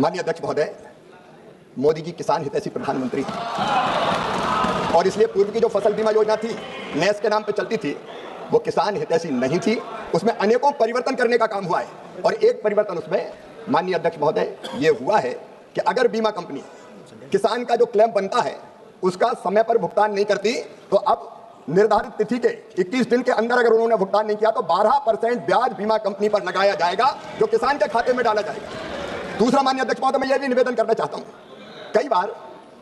माननीय अध्यक्ष महोदय, मोदी जी किसान हितैषी प्रधानमंत्री हैं और इसलिए पूर्व की जो फसल बीमा योजना थी, नेस के नाम पे चलती थी, वो किसान हितैषी नहीं थी। उसमें अनेकों परिवर्तन करने का काम हुआ है और एक परिवर्तन उसमें माननीय अध्यक्ष महोदय ये हुआ है कि अगर बीमा कंपनी किसान का जो क्लेम बनता है उसका समय पर भुगतान नहीं करती तो अब निर्धारित तिथि के 21 दिन के अंदर अगर उन्होंने भुगतान नहीं किया तो 12% ब्याज बीमा कंपनी पर लगाया जाएगा, जो किसान के खाते में डाला जाएगा। दूसरा माननीय अध्यक्ष महोदय, मैं यह भी निवेदन करना चाहता हूं, कई बार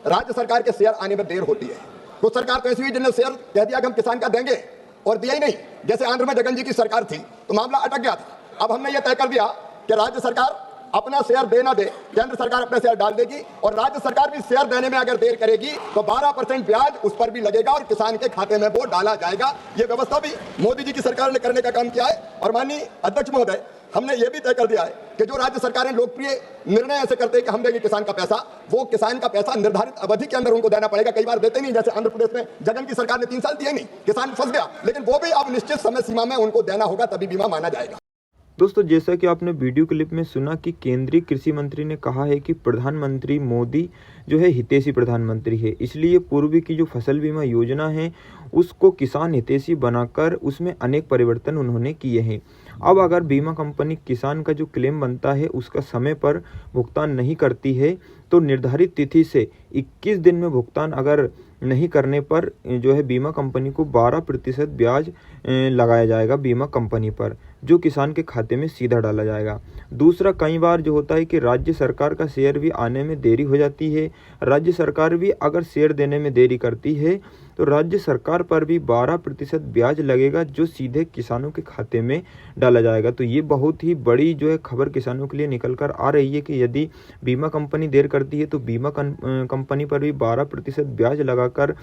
राज्य सरकार के शेयर आने में देर होती है। कुछ सरकार तो ऐसी हुई जिन्होंने शेयर कह दिया कि हम किसान का देंगे और दिया ही नहीं। जैसे आंध्र में जगन जी की सरकार थी तो मामला अटक गया था। अब हमने यह तय कर दिया कि राज्य सरकार अपना शेयर दे ना दे, केंद्र सरकार अपने शेयर डाल देगी और राज्य सरकार भी शेयर देने में अगर देर करेगी तो 12% ब्याज उस पर भी लगेगा और किसान के खाते में वो डाला जाएगा। ये व्यवस्था भी मोदी जी की सरकार ने करने का काम किया है। और माननीय अध्यक्ष महोदय, हमने ये भी तय कर दिया है कि जो राज्य सरकारें लोकप्रिय निर्णय ऐसे करते हैं कि हम देंगे किसान का पैसा, वो किसान का पैसा निर्धारित अवधि के अंदर उनको देना पड़ेगा। कई बार देते नहीं, जैसे आंध्र प्रदेश में जगन की सरकार ने 3 साल दिए नहीं, किसान फंस गया, लेकिन वो भी अब निश्चित समय सीमा में उनको देना होगा, तभी बीमा माना जाएगा। दोस्तों, जैसा कि आपने वीडियो क्लिप में सुना कि केंद्रीय कृषि मंत्री ने कहा है कि प्रधानमंत्री मोदी जो है हितैषी प्रधानमंत्री है, इसलिए पूर्व की जो फसल बीमा योजना है उसको किसान हितैषी बनाकर उसमें अनेक परिवर्तन उन्होंने किए हैं। अब अगर बीमा कंपनी किसान का जो क्लेम बनता है उसका समय पर भुगतान नहीं करती है तो निर्धारित तिथि से 21 दिन में भुगतान अगर नहीं करने पर जो है बीमा कंपनी को 12% ब्याज लगाया जाएगा बीमा कंपनी पर, जो किसान के खाते में सीधा डाला जाएगा। दूसरा, कई बार जो होता है कि राज्य सरकार का शेयर भी आने में देरी हो जाती है। राज्य सरकार भी अगर शेयर देने में देरी करती है तो राज्य सरकार पर भी 12% ब्याज लगेगा, जो सीधे किसानों के खाते में डाला जाएगा। तो ये बहुत ही बड़ी जो है खबर किसानों के लिए निकल कर आ रही है कि यदि बीमा कंपनी देर करती है तो बीमा कंपनी पर भी 12% ब्याज लगाकर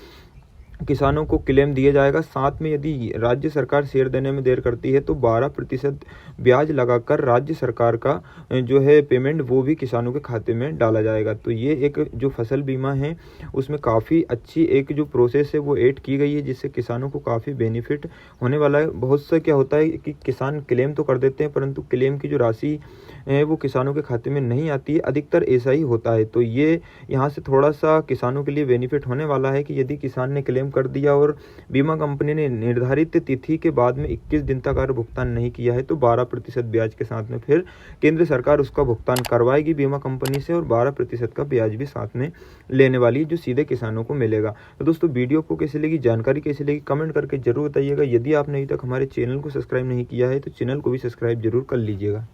किसानों को क्लेम दिया जाएगा। साथ में यदि राज्य सरकार शेयर देने में देर करती है तो 12% ब्याज लगाकर राज्य सरकार का जो है पेमेंट वो भी किसानों के खाते में डाला जाएगा। तो ये एक जो फसल बीमा है उसमें काफ़ी अच्छी एक जो प्रोसेस है वो ऐड की गई है, जिससे किसानों को काफ़ी बेनिफिट होने वाला है। बहुत से क्या होता है कि किसान क्लेम तो कर देते हैं परंतु क्लेम की जो राशि है वो किसानों के खाते में नहीं आती है, अधिकतर ऐसा ही होता है। तो ये यहाँ से थोड़ा सा किसानों के लिए बेनिफिट होने वाला है कि यदि किसान ने क्लेम कर दिया और बीमा कंपनी ने निर्धारित तिथि के बाद में 21 दिन तक अगर भुगतान नहीं किया है तो 12% ब्याज के साथ में फिर केंद्र सरकार उसका भुगतान करवाएगी बीमा कंपनी से और 12% का ब्याज भी साथ में लेने वाली है, जो सीधे किसानों को मिलेगा। तो दोस्तों, वीडियो को कैसी लगी, जानकारी कैसी लगी, कमेंट करके जरूर बताइएगा। यदि आपने अभी तक हमारे चैनल को सब्सक्राइब नहीं किया है तो चैनल को भी सब्सक्राइब जरूर कर लीजिएगा।